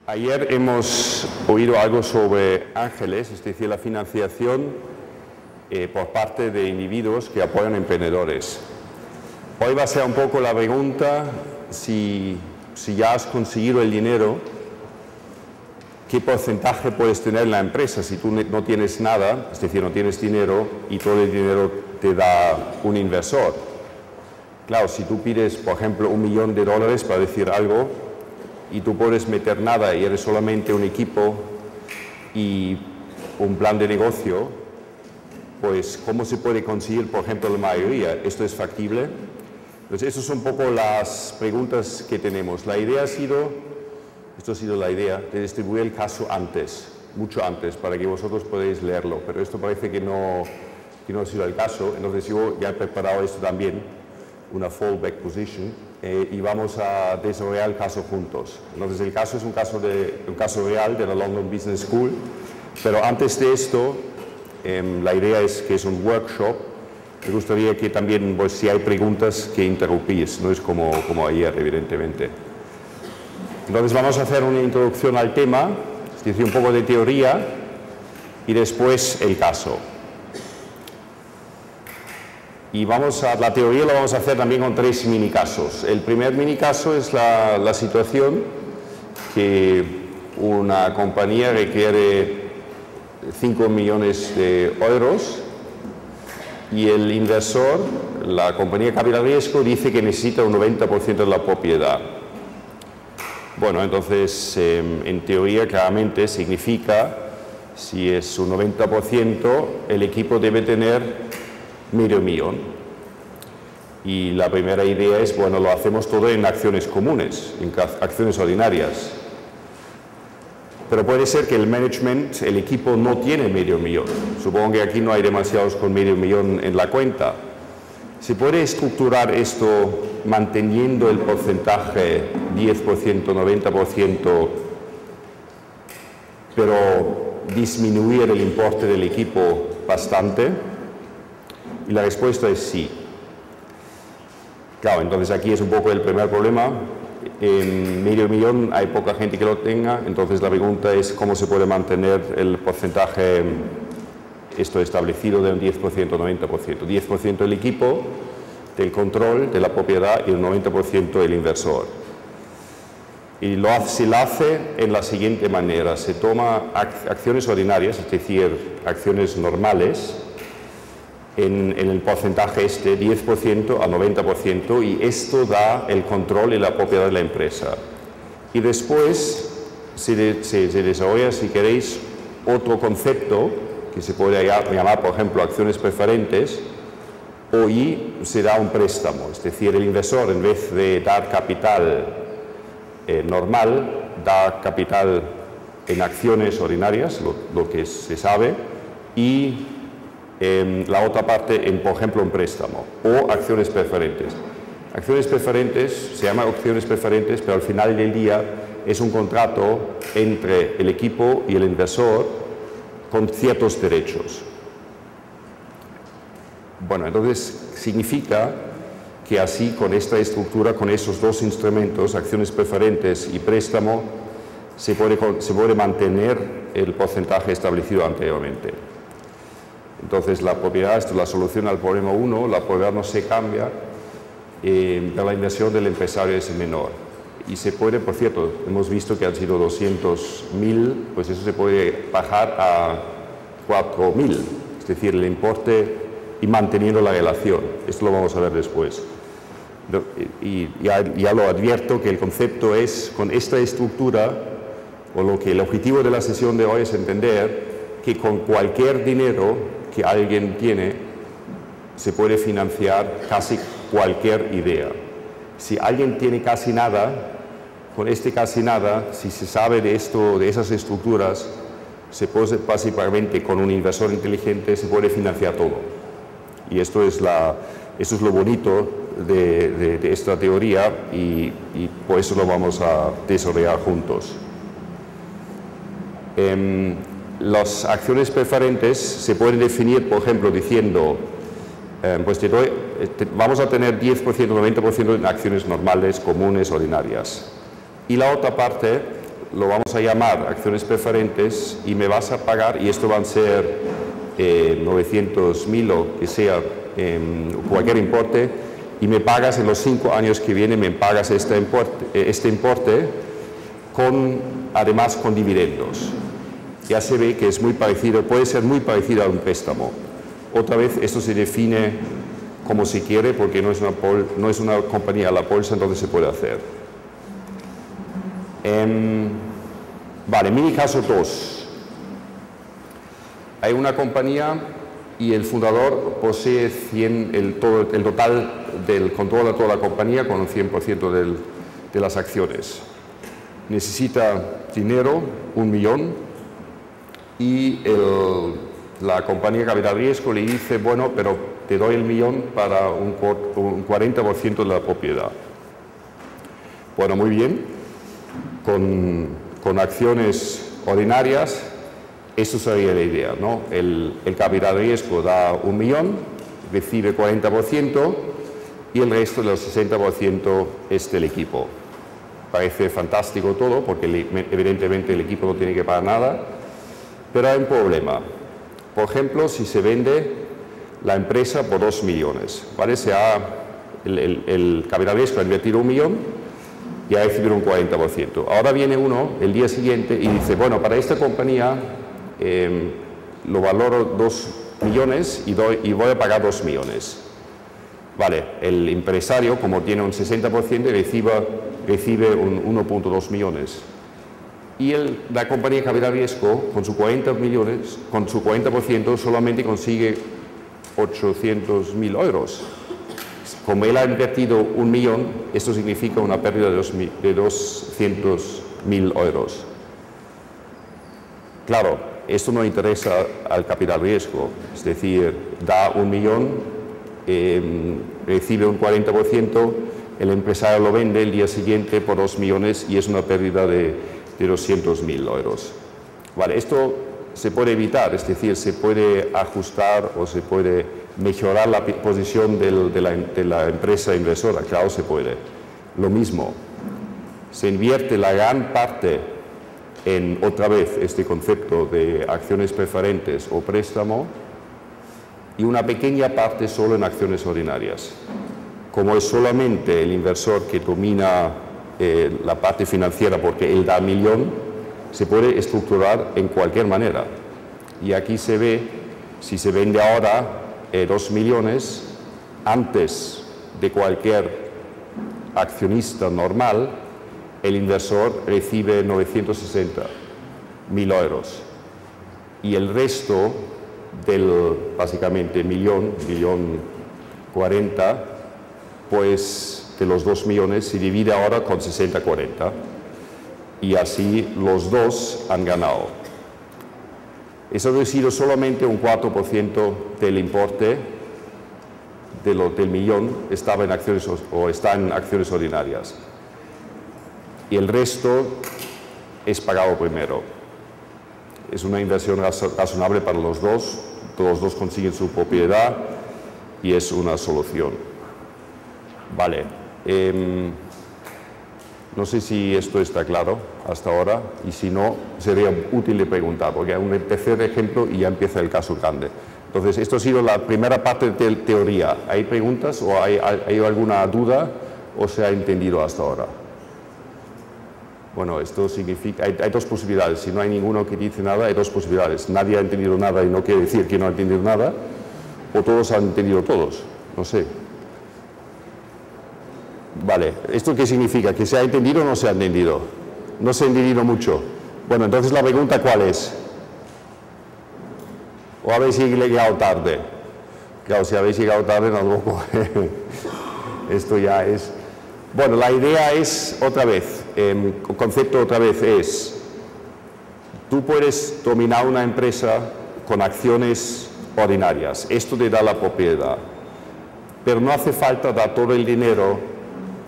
Ayer hemos oído algo sobre ángeles, es decir, la financiación por parte de individuos que apoyan emprendedores. Hoy va a ser un poco la pregunta, si ya has conseguido el dinero, ¿qué porcentaje puedes tener en la empresa? Si tú no tienes nada, es decir, no tienes dinero y todo el dinero te da un inversor. Claro, si tú pides, por ejemplo, $1 millón para decir algo, y tú puedes meter nada y eres solamente un equipo y un plan de negocio, pues ¿cómo se puede conseguir, por ejemplo, la mayoría? ¿Esto es factible? Entonces, esas son un poco las preguntas que tenemos. La idea ha sido, esto ha sido la idea, de distribuir el caso antes, mucho antes, para que vosotros podáis leerlo, pero esto parece que no ha sido el caso, entonces yo ya he preparado esto también, una fallback position, y vamos a desarrollar el caso juntos. Entonces el caso es un caso real de la London Business School, pero antes de esto, la idea es que es un workshop. Me gustaría que también, pues, si hay preguntas, que interrumpís, no es como ayer, evidentemente. Entonces vamos a hacer una introducción al tema, es decir, un poco de teoría, y después el caso. Y la teoría la vamos a hacer también con 3 mini casos. El primer mini caso es la situación que una compañía requiere 5 millones de euros y el inversor, la compañía capital riesgo, dice que necesita un 90% de la propiedad. Bueno, entonces, en teoría, claramente significa, si es un 90%, el equipo debe tener $500 000. Y la primera idea es, bueno, lo hacemos todo en acciones comunes, en acciones ordinarias. Pero puede ser que el management, el equipo, no tiene $500 000. Supongo que aquí no hay demasiados con $500 000 en la cuenta. ¿Se puede estructurar esto manteniendo el porcentaje 10%, 90%, pero disminuir el importe del equipo bastante? Y la respuesta es sí. Claro, entonces aquí es un poco el primer problema. En $500 000 hay poca gente que lo tenga, entonces la pregunta es cómo se puede mantener el porcentaje esto establecido de un 10%, 90%. 10% el equipo, del control, de la propiedad, y el 90% el inversor. Y se lo hace en la siguiente manera. Se toma acciones ordinarias, es decir, acciones normales, en el porcentaje 10% a 90%, y esto da el control y la propiedad de la empresa. Y después se desarrolla, si queréis, otro concepto que se puede llamar, por ejemplo, acciones preferentes, y se da un préstamo, es decir, el inversor, en vez de dar capital normal, da capital en acciones ordinarias, lo que se sabe, y la otra parte por ejemplo, un préstamo o acciones preferentes. Acciones preferentes, se llaman acciones preferentes, pero al final del día es un contrato entre el equipo y el inversor con ciertos derechos. Bueno, entonces significa que así, con esta estructura, con esos dos instrumentos, acciones preferentes y préstamo, se puede mantener el porcentaje establecido anteriormente. Entonces, la propiedad, esto es la solución al problema 1, la propiedad no se cambia, pero la inversión del empresario es menor. Y se puede, por cierto, hemos visto que han sido 200.000, pues eso se puede bajar a 4.000, es decir, el importe y manteniendo la relación. Esto lo vamos a ver después. Y ya lo advierto que el concepto es, con esta estructura, el objetivo de la sesión de hoy es entender que con cualquier dinero que alguien tiene, se puede financiar casi cualquier idea. Si alguien tiene casi nada, con casi nada, si se sabe de esto, de esas estructuras, básicamente con un inversor inteligente se puede financiar todo. Y esto es lo bonito de esta teoría, y por eso lo vamos a desarrollar juntos. Las acciones preferentes se pueden definir, por ejemplo, diciendo, pues vamos a tener 10%, 90% en acciones normales, comunes, ordinarias. Y la otra parte lo vamos a llamar acciones preferentes y me vas a pagar, y esto van a ser 900.000 o que sea, cualquier importe, y me pagas en los 5 años que vienen, me pagas este importe además con dividendos. Ya se ve que es muy parecido, puede ser muy parecido a un préstamo. Otra vez, esto se define como se quiere porque no es una compañía a la bolsa, entonces se puede hacer. Vale, mini caso 2. Hay una compañía y el fundador posee el total del control de toda la compañía con un 100% de las acciones. Necesita dinero, 1 millón, y la compañía capital riesgo le dice, bueno, pero te doy el millón para un 40% de la propiedad. Bueno, muy bien, con acciones ordinarias, eso sería la idea, ¿no? El capital riesgo da 1 millón, recibe 40% y el resto del 60% es del equipo. Parece fantástico todo, porque evidentemente el equipo no tiene que pagar nada, pero hay un problema. Por ejemplo, si se vende la empresa por 2 millones, ¿vale? El capital riesgo ha invertido 1 millón y ha recibido un 40%. Ahora viene uno el día siguiente y dice, bueno, para esta compañía lo valoro 2 millones y voy a pagar 2 millones. Vale, el empresario, como tiene un 60%, recibe un 1.2 millones. Y la compañía de capital riesgo, con su 40 millones, con su 40%, solamente consigue 800.000 euros. Como él ha invertido 1 millón, esto significa una pérdida de 200.000 euros. Claro, esto no interesa al capital riesgo, es decir, da 1 millón, recibe un 40%, el empresario lo vende el día siguiente por 2 millones y es una pérdida de 200.000 euros. Vale, esto se puede evitar, es decir, se puede ajustar o se puede mejorar la posición de la empresa inversora, claro, se puede. Lo mismo, se invierte la gran parte en, otra vez, este concepto de acciones preferentes o préstamo y una pequeña parte solo en acciones ordinarias. Como es solamente el inversor que domina la parte financiera porque él da 1 millón, se puede estructurar en cualquier manera. Y aquí se ve, si se vende ahora 2 millones, antes de cualquier accionista normal, el inversor recibe 960.000 euros. Y el resto básicamente millón 40, pues de los 2 millones se divide ahora con 60-40 y así los dos han ganado. Eso ha sido solamente un 4% del importe del millón estaba en acciones o está en acciones ordinarias y el resto es pagado primero. Es una inversión razonable para los dos consiguen su propiedad y es una solución. Vale, no sé si esto está claro hasta ahora y si no, sería útil de preguntar, porque hay un tercer ejemplo y ya empieza el caso grande. Entonces, esto ha sido la primera parte de teoría. ¿Hay preguntas o hay alguna duda o se ha entendido hasta ahora? Bueno, esto significa, hay dos posibilidades, si no hay ninguno que dice nada, hay dos posibilidades. Nadie ha entendido nada y no quiere decir que no ha entendido nada, o todos han entendido todos, no sé. Vale, ¿esto qué significa? ¿Que se ha entendido o no se ha entendido? No se ha entendido mucho. Bueno, entonces la pregunta ¿cuál es? ¿O habéis llegado tarde? Claro, si habéis llegado tarde, tampoco. Esto ya es... Bueno, la idea es, otra vez, el concepto otra vez es, tú puedes dominar una empresa con acciones ordinarias, esto te da la propiedad, pero no hace falta dar todo el dinero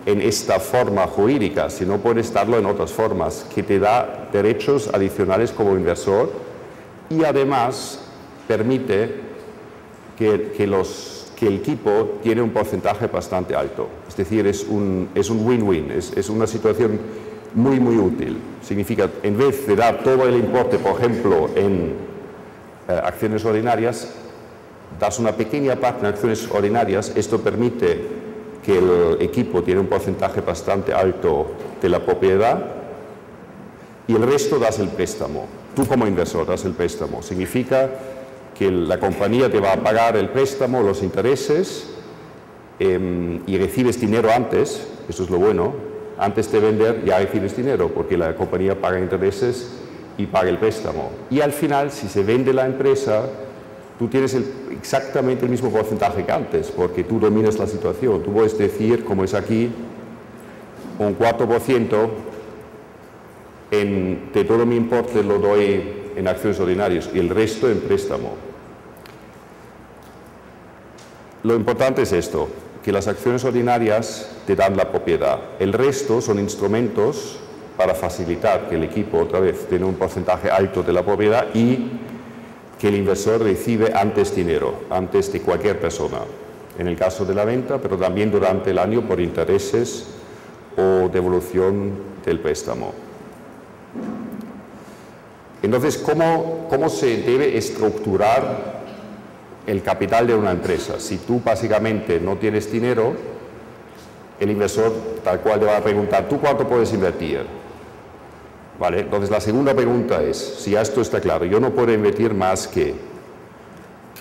en esta forma jurídica, sino puedes darlo en otras formas, que te da derechos adicionales como inversor y además permite que el equipo tiene un porcentaje bastante alto. Es decir, es un win-win, es una situación muy, muy útil. Significa, en vez de dar todo el importe, por ejemplo, en acciones ordinarias, das una pequeña parte en acciones ordinarias. Esto permite que el equipo tiene un porcentaje bastante alto de la propiedad y el resto das el préstamo. Tú como inversor das el préstamo. Significa que la compañía te va a pagar el préstamo, los intereses, y recibes dinero antes. Eso es lo bueno. Antes de vender ya recibes dinero porque la compañía paga intereses y paga el préstamo. Y al final, si se vende la empresa, tú tienes exactamente el mismo porcentaje que antes porque tú dominas la situación. Tú puedes decir, como es aquí, un 4% de todo mi importe lo doy en acciones ordinarias y el resto en préstamo. Lo importante es esto, que las acciones ordinarias te dan la propiedad. El resto son instrumentos para facilitar que el equipo otra vez tenga un porcentaje alto de la propiedad y que el inversor recibe antes dinero, antes de cualquier persona. En el caso de la venta, pero también durante el año por intereses o devolución del préstamo. Entonces, ¿cómo se debe estructurar el capital de una empresa? Si tú básicamente no tienes dinero, el inversor tal cual te va a preguntar, ¿tú cuánto puedes invertir? ¿Vale? Entonces la segunda pregunta es, si esto está claro, yo no puedo invertir más que...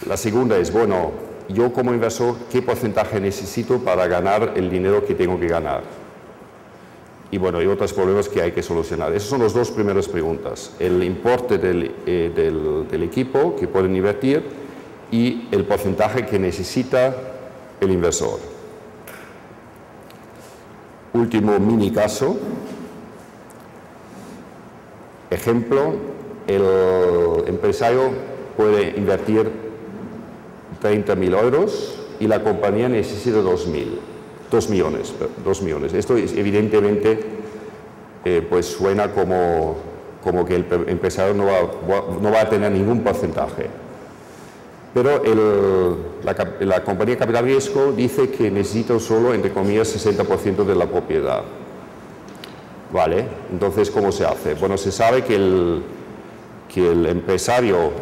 La segunda es, bueno, yo como inversor, ¿qué porcentaje necesito para ganar el dinero que tengo que ganar? Y bueno, hay otros problemas que hay que solucionar. Esas son las dos primeras preguntas. El importe del equipo que pueden invertir y el porcentaje que necesita el inversor. Último mini caso. Ejemplo, el empresario puede invertir 30.000 euros y la compañía necesita 2 millones. Esto es, evidentemente pues suena como que el empresario no va a tener ningún porcentaje. Pero la compañía Capital Riesgo dice que necesita solo, entre comillas, 60% de la propiedad. ¿Vale? Entonces, ¿cómo se hace? Bueno, se sabe que el empresario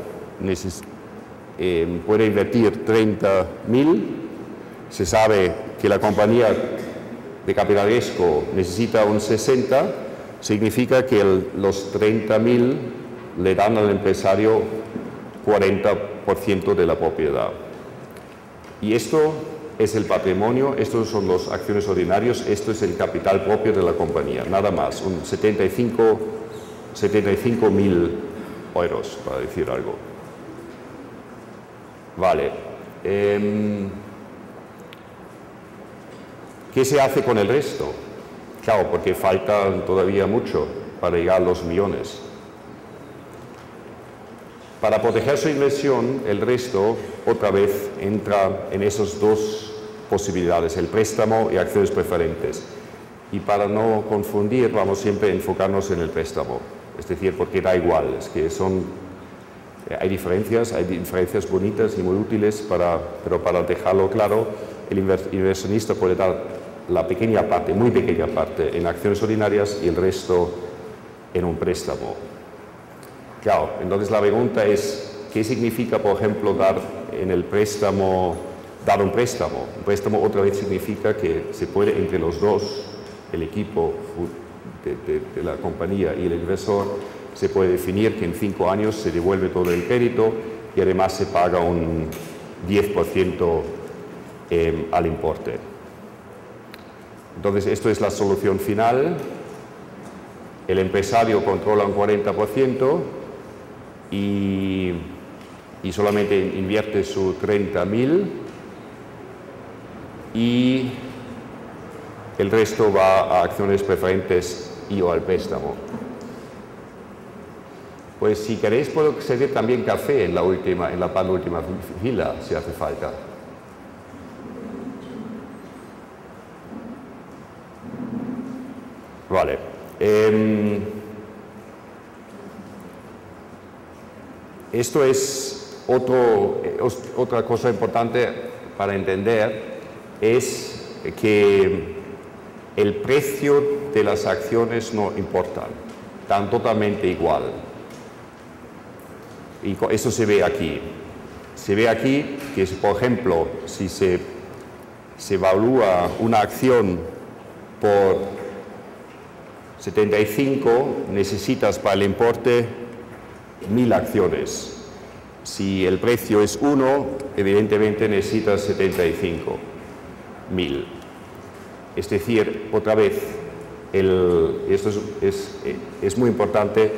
puede invertir 30.000, se sabe que la compañía de Capital Riesgo necesita un 60, significa que los 30.000 le dan al empresario 40% de la propiedad. Y esto es el patrimonio, estos son las acciones ordinarias, esto es el capital propio de la compañía, nada más, un 75.000 euros, para decir algo. Vale. ¿Qué se hace con el resto? Claro, porque falta todavía mucho para llegar a los millones. Para proteger su inversión, el resto otra vez entra en esas dos posibilidades, el préstamo y acciones preferentes. Y para no confundir, vamos siempre a enfocarnos en el préstamo. Es decir, porque da igual, es que hay diferencias bonitas y muy útiles, pero para dejarlo claro, el inversionista puede dar la pequeña parte, muy pequeña parte, en acciones ordinarias y el resto en un préstamo. Claro, entonces la pregunta es, ¿qué significa, por ejemplo, dar un préstamo? Un préstamo otra vez significa que se puede entre los dos, el equipo de la compañía y el inversor, se puede definir que en 5 años se devuelve todo el crédito y además se paga un 10% al importe. Entonces, esto es la solución final. El empresario controla un 40% y solamente invierte su 30.000 y el resto va a acciones preferentes y o al préstamo. Pues si queréis puedo servir también café en la penúltima fila, si hace falta. Vale. Esto es otra cosa importante para entender, es que el precio de las acciones no importan, están totalmente igual. Y eso se ve aquí. Se ve aquí que, por ejemplo, si se evalúa una acción por 75, necesitas para el importe 1000 acciones. Si el precio es 1, evidentemente necesitas 75.000. Es decir, otra vez, esto es muy importante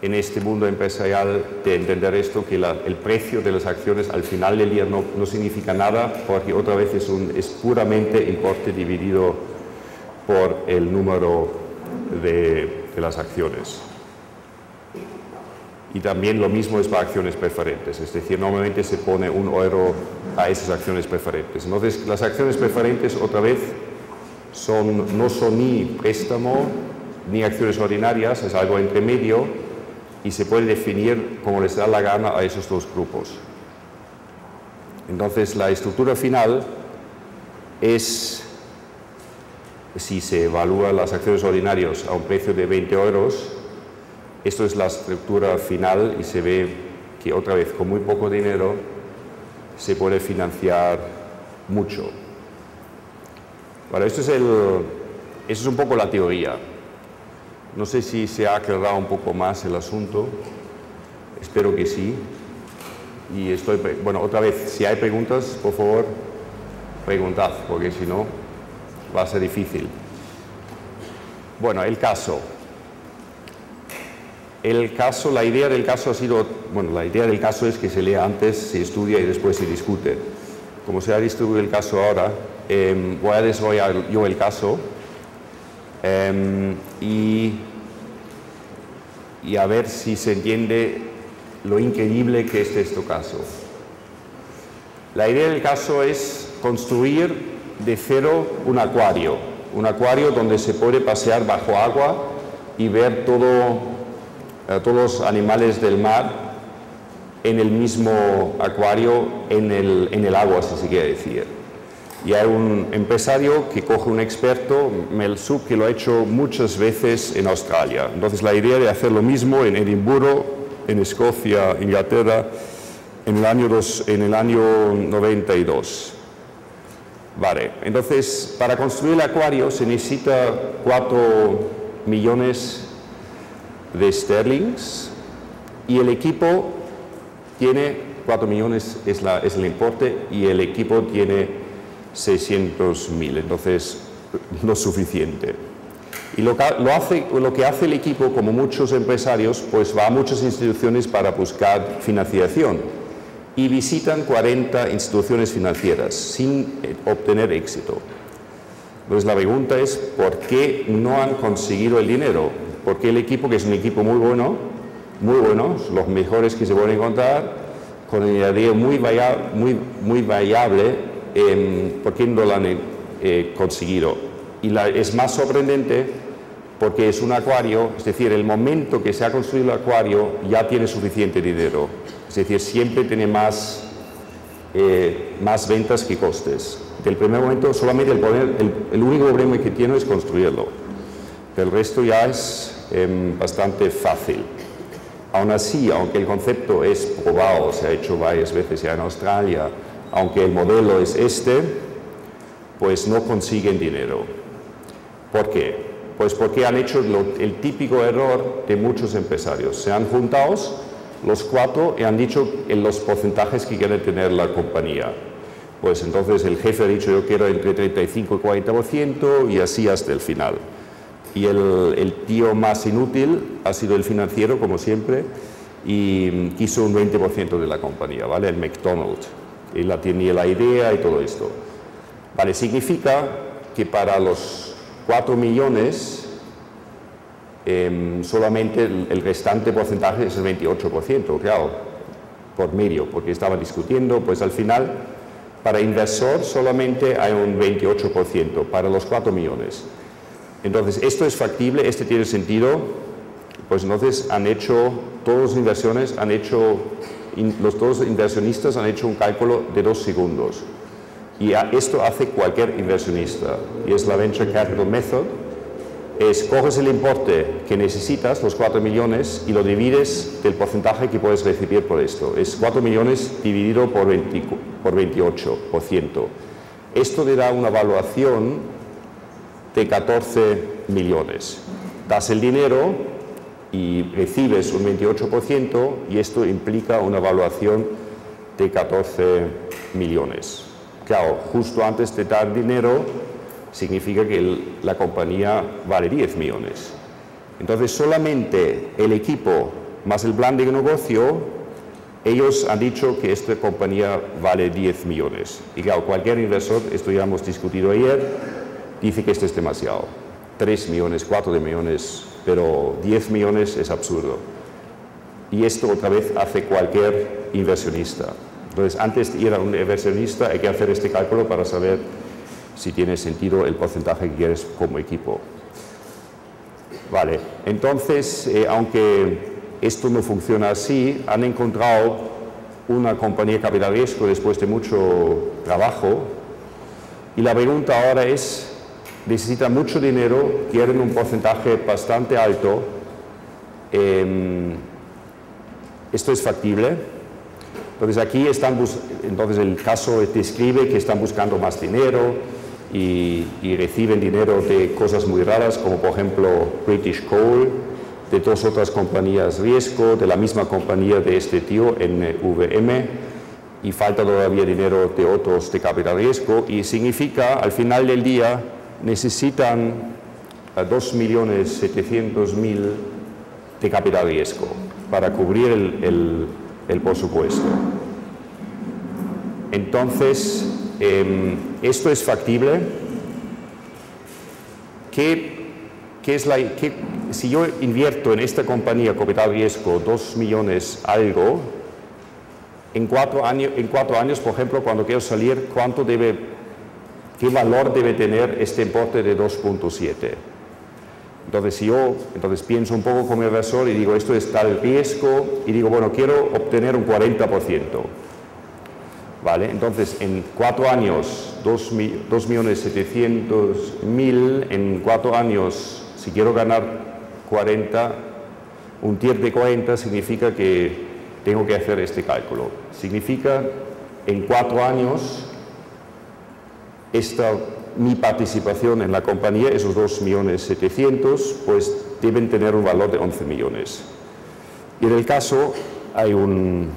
en este mundo empresarial de entender esto, que el precio de las acciones al final del día no significa nada, porque otra vez es puramente importe dividido por el número de las acciones. Y también lo mismo es para acciones preferentes, es decir, normalmente se pone €1 a esas acciones preferentes. Entonces, las acciones preferentes, otra vez, no son ni préstamo ni acciones ordinarias, es algo entre medio y se puede definir como les da la gana a esos dos grupos. Entonces, la estructura final es, si se evalúan las acciones ordinarias a un precio de €20, esto es la estructura final y se ve que otra vez con muy poco dinero se puede financiar mucho. Bueno, esto es un poco la teoría. No sé si se ha aclarado un poco más el asunto, espero que sí. Y bueno, otra vez, si hay preguntas, por favor, preguntad, porque si no, va a ser difícil. Bueno, el caso, la idea del caso ha sido, bueno, la idea del caso es que se lea antes, se estudia y después se discute. Como se ha distribuido el caso ahora, voy a desarrollar yo el caso y a ver si se entiende lo increíble que es este caso. La idea del caso es construir de cero un acuario donde se puede pasear bajo agua y ver todos los animales del mar en el mismo acuario, en el agua, si se quiere decir. Y hay un empresario que coge un experto, Mel Sub, que lo ha hecho muchas veces en Australia. Entonces la idea de hacer lo mismo en Edimburgo, en Escocia, Inglaterra, en el año 92. Vale, entonces para construir el acuario se necesita 4 millones de sterlings y el equipo tiene 4 millones, es el importe, y el equipo tiene 600.000, entonces no es suficiente. Y lo que hace el equipo, como muchos empresarios, pues va a muchas instituciones para buscar financiación y visitan 40 instituciones financieras sin obtener éxito. Entonces la pregunta es, ¿por qué no han conseguido el dinero? Porque el equipo, que es un equipo muy bueno, los mejores que se pueden encontrar, con una idea muy variable, ¿por qué no lo han conseguido? Y es más sorprendente porque es un acuario, es decir, el momento que se ha construido el acuario ya tiene suficiente dinero, es decir, siempre tiene más ventas que costes. Del primer momento solamente el único problema que tiene es construirlo, el resto ya es bastante fácil. Aún así, aunque el concepto es probado, se ha hecho varias veces ya en Australia, aunque el modelo es pues no consiguen dinero. ¿Por qué? Pues porque han hecho el típico error de muchos empresarios. Se han juntado los 4 y han dicho los porcentajes que quiere tener la compañía. Pues entonces el jefe ha dicho yo quiero entre 35 y 40% y así hasta el final. Y el tío más inútil ha sido el financiero, como siempre, y quiso un 20% de la compañía, ¿vale? El McDonald's. Él tenía la idea y todo esto. Vale, significa que para los 4 millones solamente el restante porcentaje es el 28%, claro, por medio, porque estaba discutiendo, pues al final para inversor solamente hay un 28% para los 4 millones. Entonces, esto es factible, tiene sentido, pues entonces todos los inversionistas han hecho un cálculo de 2 segundos. Y esto hace cualquier inversionista, y es la Venture Capital Method, es coges el importe que necesitas, los 4 millones, y lo divides del porcentaje que puedes recibir por esto. Es 4 millones dividido por 28%. Esto te da una evaluación de 14 millones. Das el dinero y recibes un 28% y esto implica una evaluación de 14 millones. Claro, justo antes de dar dinero significa que la compañía vale 10 millones. Entonces solamente el equipo más el plan de negocio, ellos han dicho que esta compañía vale 10 millones. Y claro, cualquier inversor, esto ya hemos discutido ayer, dice que esto es demasiado. 3 millones, 4 millones, pero 10 millones es absurdo. Y esto otra vez hace cualquier inversionista. Entonces, antes de ir a un inversionista hay que hacer este cálculo para saber si tiene sentido el porcentaje que quieres como equipo. Vale, entonces, aunque esto no funciona así, han encontrado una compañía de capital riesgo después de mucho trabajo y la pregunta ahora es, necesitan mucho dinero, quieren un porcentaje bastante alto, ¿esto es factible? Entonces aquí entonces el caso describe que están buscando más dinero y reciben dinero de cosas muy raras como por ejemplo British Coal, de 2 otras compañías riesgo, de la misma compañía de este tío NVM y falta todavía dinero de otros de capital riesgo y significa al final del día necesitan 2.700.000 de capital riesgo para cubrir el presupuesto. Entonces, ¿esto es factible? Si yo invierto en esta compañía capital riesgo 2 millones algo, en 4 años, por ejemplo, cuando quiero salir, ¿qué valor debe tener este importe de 2.7? Entonces pienso un poco como inversor y digo, esto es tal riesgo, y digo, bueno, quiero obtener un 40%. ¿Vale? Entonces, en 4 años, 2.700.000, en 4 años, si quiero ganar 40, un tier de 40 significa que tengo que hacer este cálculo. Significa, en 4 años, mi participación en la compañía, esos 2.700.000, pues deben tener un valor de 11 millones. Y en el caso hay un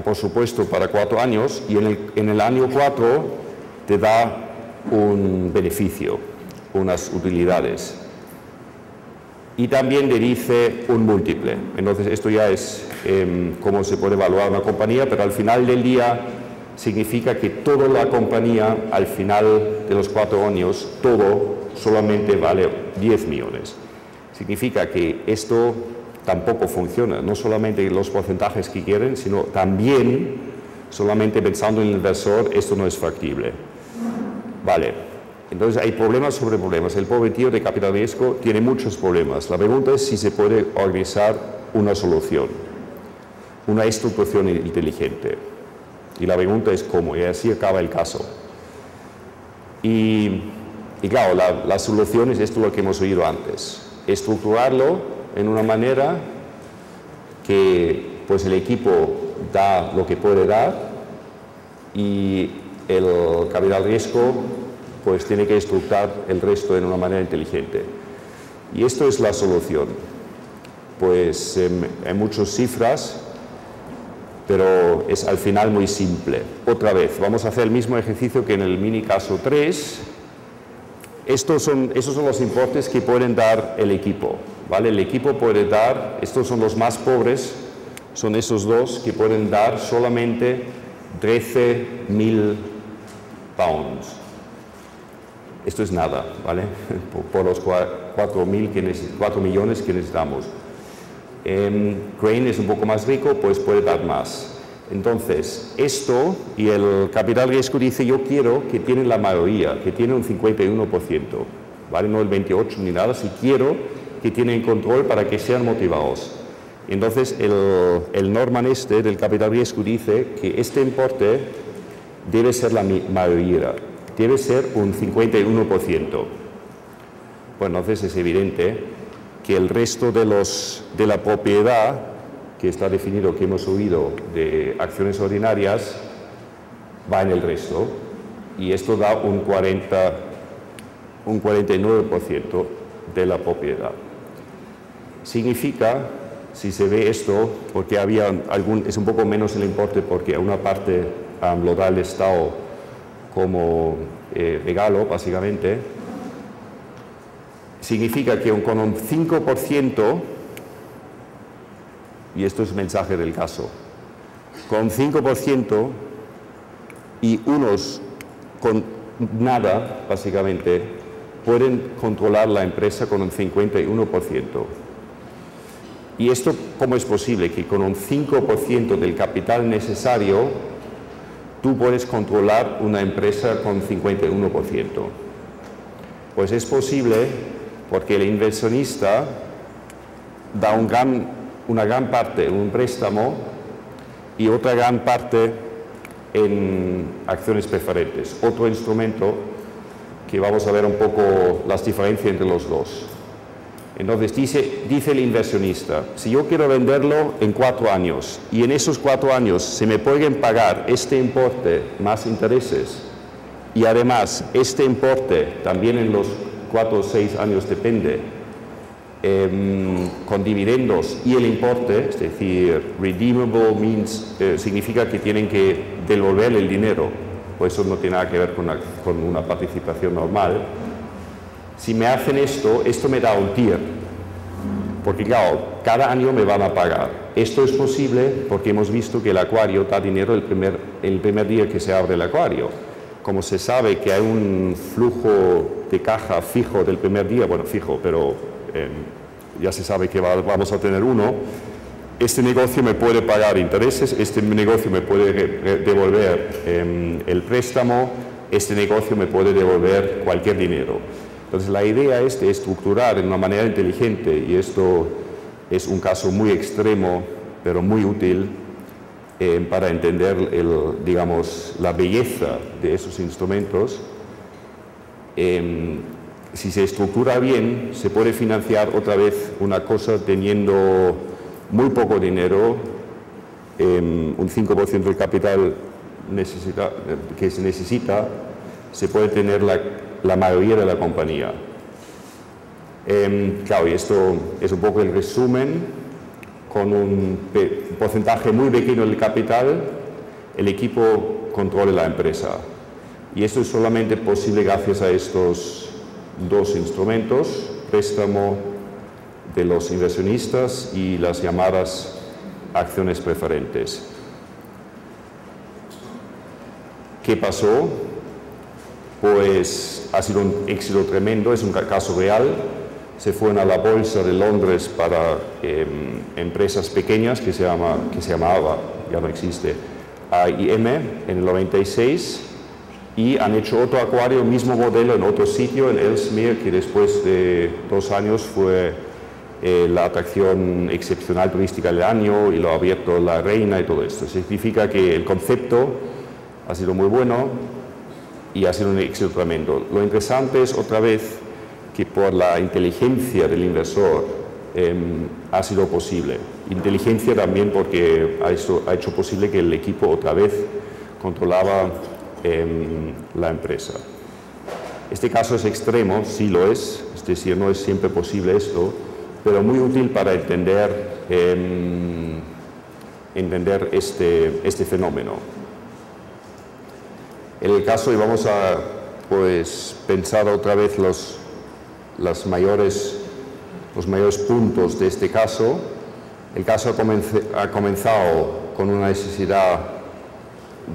presupuesto para 4 años y en el año 4 te da un beneficio, unas utilidades. Y también te dice un múltiple. Entonces esto ya es cómo se puede evaluar una compañía, pero al final del día significa que toda la compañía, al final de los 4 años, todo solamente vale 10 millones. Significa que esto tampoco funciona, no solamente los porcentajes que quieren, sino también, solamente pensando en el inversor, esto no es factible. Vale, entonces hay problemas sobre problemas. El pobre tío de capital riesgo tiene muchos problemas. La pregunta es si se puede organizar una solución, una estructuración inteligente. Y la pregunta es cómo, y así acaba el caso. Y claro, la solución es esto lo que hemos oído antes. Estructurarlo en una manera que pues el equipo da lo que puede dar y el capital riesgo pues tiene que estructurar el resto de una manera inteligente. Y esto es la solución. Pues hay muchas cifras, pero es al final muy simple. Otra vez, vamos a hacer el mismo ejercicio que en el mini caso 3. Esos son los importes que pueden dar el equipo, ¿vale? El equipo puede dar, estos son los más pobres, son esos dos que pueden dar solamente 13.000 pounds. Esto es nada, ¿vale? Por los 4 millones que necesitamos. Crane es un poco más rico, pues puede dar más. Entonces, esto y el capital riesgo dice, yo quiero que tienen la mayoría, que tienen un 51%, ¿vale? No el 28% ni nada, si quiero que tienen control para que sean motivados. Entonces, el Norman del capital riesgo dice que este importe debe ser la mayoría, debe ser un 51%. Bueno, entonces es evidente que el resto de la propiedad, que está definido, que hemos oído, de acciones ordinarias, va en el resto, y esto da un 49% de la propiedad. Significa, si se ve esto, porque es un poco menos el importe, porque a una parte lo da el Estado como regalo, básicamente, significa que con un 5%, y esto es el mensaje del caso, con 5% y unos con nada, básicamente, pueden controlar la empresa con un 51%. ¿Y esto cómo es posible? Que con un 5% del capital necesario, tú puedes controlar una empresa con 51%. Pues es posible porque el inversionista da una gran parte en un préstamo y otra gran parte en acciones preferentes. Otro instrumento que vamos a ver un poco las diferencias entre los dos. Entonces dice el inversionista, si yo quiero venderlo en 4 años y en esos 4 años se me pueden pagar este importe más intereses y además este importe también en los 4 o 6 años depende, con dividendos y el importe, es decir, redeemable significa que tienen que devolver el dinero, pues eso no tiene nada que ver con una participación normal. Si me hacen esto me da un TIR, porque claro, cada año me van a pagar. Esto es posible porque hemos visto que el acuario da dinero el primer día que se abre el acuario. Como se sabe que hay un flujo de caja fijo del primer día, bueno, fijo, pero ya se sabe que vamos a tener uno, este negocio me puede pagar intereses, este negocio me puede devolver el préstamo, este negocio me puede devolver cualquier dinero. Entonces la idea es de estructurar de una manera inteligente, y esto es un caso muy extremo, pero muy útil para entender digamos, la belleza de esos instrumentos. Si se estructura bien, se puede financiar otra vez una cosa teniendo muy poco dinero, un 5% del capital que se necesita, se puede tener la mayoría de la compañía. Claro, y esto es un poco el resumen. Con un porcentaje muy pequeño del capital, el equipo controla la empresa. Y esto es solamente posible gracias a estos dos instrumentos, préstamo de los inversionistas y las llamadas acciones preferentes. ¿Qué pasó? Pues ha sido un éxito tremendo, es un caso real. Se fueron a la bolsa de Londres para empresas pequeñas que se llamaba, ya no existe, AIM en el 96, y han hecho otro acuario, mismo modelo en otro sitio, en Ellesmere, que después de 2 años fue la atracción excepcional turística del año, y lo ha abierto la reina y todo esto. Significa que el concepto ha sido muy bueno y ha sido un éxito tremendo. Lo interesante es, otra vez, que por la inteligencia del inversor ha sido posible. Inteligencia también porque ha hecho posible que el equipo otra vez controlaba la empresa. Este caso es extremo, sí lo es decir, no es siempre posible esto, pero muy útil para entender este fenómeno. En el caso, y vamos a pensar otra vez los mayores puntos de este caso. El caso ha comenzado con una necesidad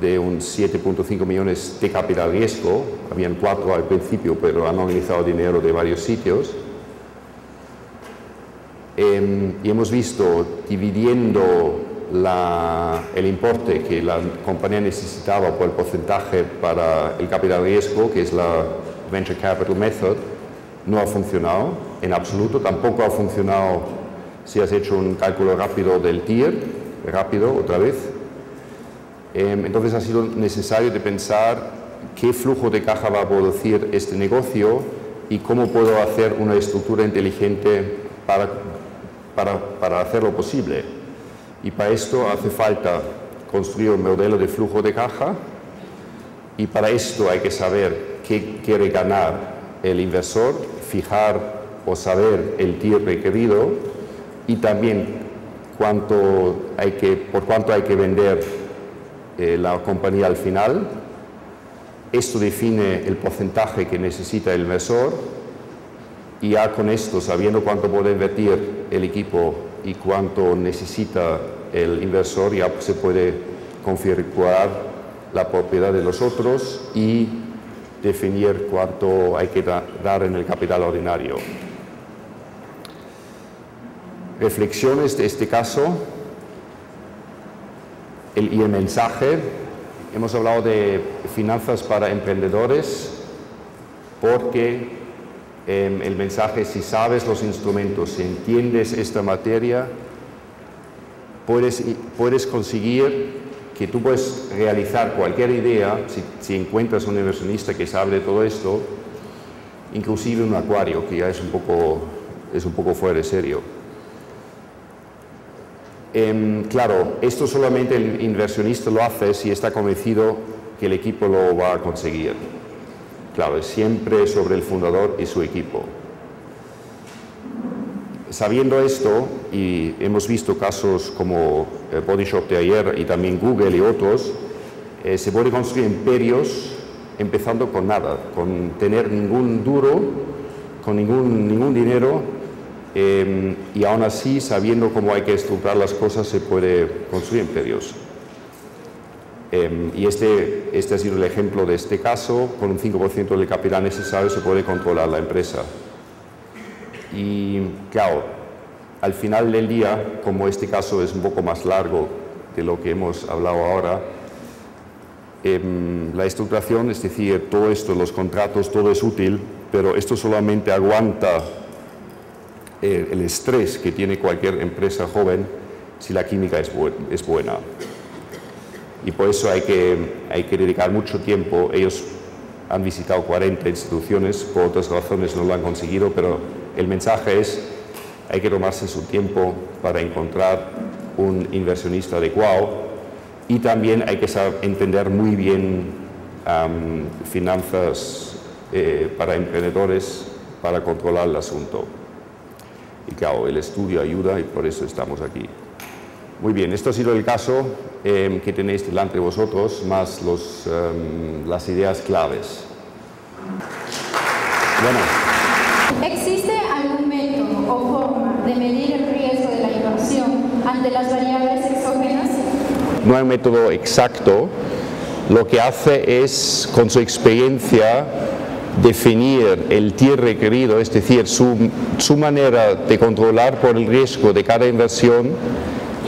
de un 7.5 millones de capital riesgo. Habían 4 al principio, pero han movilizado dinero de varios sitios. Y hemos visto, dividiendo el importe que la compañía necesitaba por el porcentaje para el capital riesgo, que es la Venture Capital Method, no ha funcionado en absoluto. Tampoco ha funcionado si has hecho un cálculo rápido del TIR, rápido otra vez. Entonces ha sido necesario de pensar qué flujo de caja va a producir este negocio y cómo puedo hacer una estructura inteligente para hacerlo posible. Y para esto hace falta construir un modelo de flujo de caja, y para esto hay que saber qué quiere ganar el inversor, fijar o saber el TIR requerido, y también por cuánto hay que vender la compañía al final. Esto define el porcentaje que necesita el inversor, y ya con esto, sabiendo cuánto puede invertir el equipo y cuánto necesita el inversor, ya se puede configurar la propiedad de los otros y definir cuánto hay que dar en el capital ordinario. Reflexiones de este caso y el mensaje. Hemos hablado de finanzas para emprendedores porque el mensaje, si sabes los instrumentos, si entiendes esta materia, puedes conseguir que tú puedes realizar cualquier idea, si encuentras un inversionista que sabe de todo esto, inclusive un acuario, que ya es un poco fuera de serio. Claro, esto solamente el inversionista lo hace si está convencido que el equipo lo va a conseguir. Claro, es siempre sobre el fundador y su equipo. Sabiendo esto, y hemos visto casos como Body Shop de ayer y también Google y otros, se puede construir imperios empezando con nada, con tener ningún duro, con ningún dinero, y aún así, sabiendo cómo hay que estructurar las cosas, se puede construir imperios. Y este ha sido el ejemplo de este caso. Con un 5% del capital necesario se puede controlar la empresa. Y claro, al final del día, como este caso es un poco más largo de lo que hemos hablado ahora, la estructuración, es decir, todo esto, los contratos, todo es útil, pero esto solamente aguanta el estrés que tiene cualquier empresa joven si la química es buena. Y por eso hay que dedicar mucho tiempo. Ellos han visitado 40 instituciones, por otras razones no lo han conseguido, pero el mensaje es: hay que tomarse su tiempo para encontrar un inversionista adecuado, y también hay que saber entender muy bien finanzas para emprendedores para controlar el asunto. Y claro, el estudio ayuda y por eso estamos aquí. Muy bien, esto ha sido el caso que tenéis delante de vosotros, más las ideas claves. Bueno. ¿Existe algún método o forma de medir el riesgo de la inversión ante las variables exógenas? No hay un método exacto. Lo que hace es, con su experiencia, definir el TIR requerido, es decir, su manera de controlar por el riesgo de cada inversión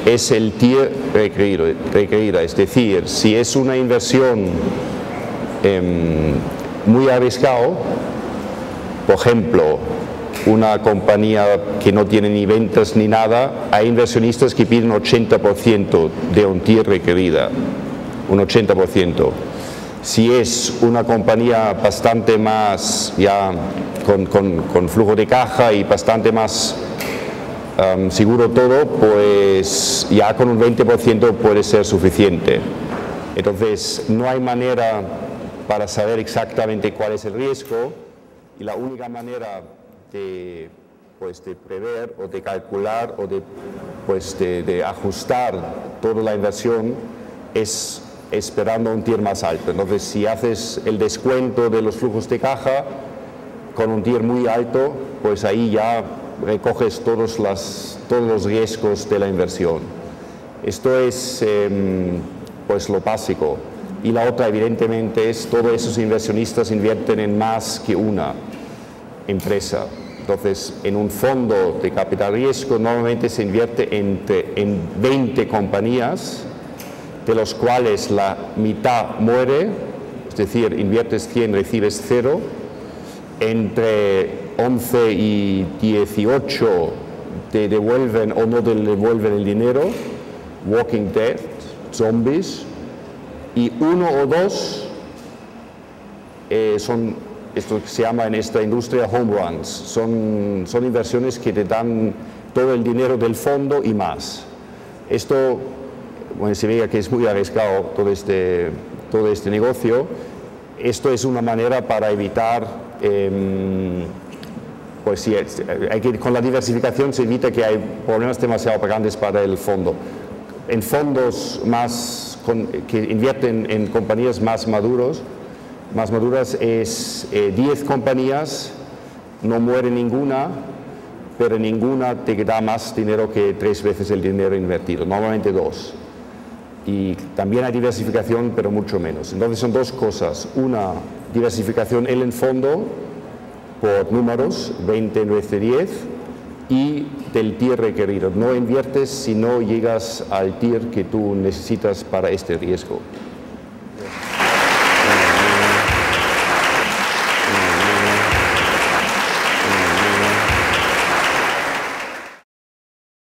es el TIR requerida. Es decir, si es una inversión muy arriesgada, por ejemplo, una compañía que no tiene ni ventas ni nada, hay inversionistas que piden 80% de un TIR requerida, un 80%. Si es una compañía bastante más, ya con flujo de caja y bastante más seguro todo, pues ya con un 20% puede ser suficiente. Entonces, no hay manera para saber exactamente cuál es el riesgo, y la única manera de prever o de calcular o de ajustar toda la inversión es esperando un TIR más alto. Entonces, si haces el descuento de los flujos de caja con un TIR muy alto, pues ahí ya recoges todos los riesgos de la inversión. Esto es pues lo básico. Y la otra, evidentemente, es todos esos inversionistas invierten en más que una empresa. Entonces, en un fondo de capital riesgo normalmente se invierte en 20 compañías, de los cuales la mitad muere, es decir, inviertes 100, recibes 0, entre 11 y 18 te devuelven o no te devuelven el dinero, Walking Dead, zombies, y 1 o 2 son esto se llama en esta industria home runs, son inversiones que te dan todo el dinero del fondo y más. Esto, bueno, se ve que es muy arriesgado todo este negocio. Esto es una manera para evitar, pues sí, con la diversificación se evita que hay problemas demasiado grandes para el fondo. En fondos que invierten en compañías más maduras es 10 compañías, no muere ninguna, pero ninguna te da más dinero que 3 veces el dinero invertido, normalmente 2. Y también hay diversificación, pero mucho menos. Entonces son dos cosas: una, diversificación en el fondo por números, 20 en vez de 10, y del tier requerido. No inviertes si no llegas al tier que tú necesitas para este riesgo.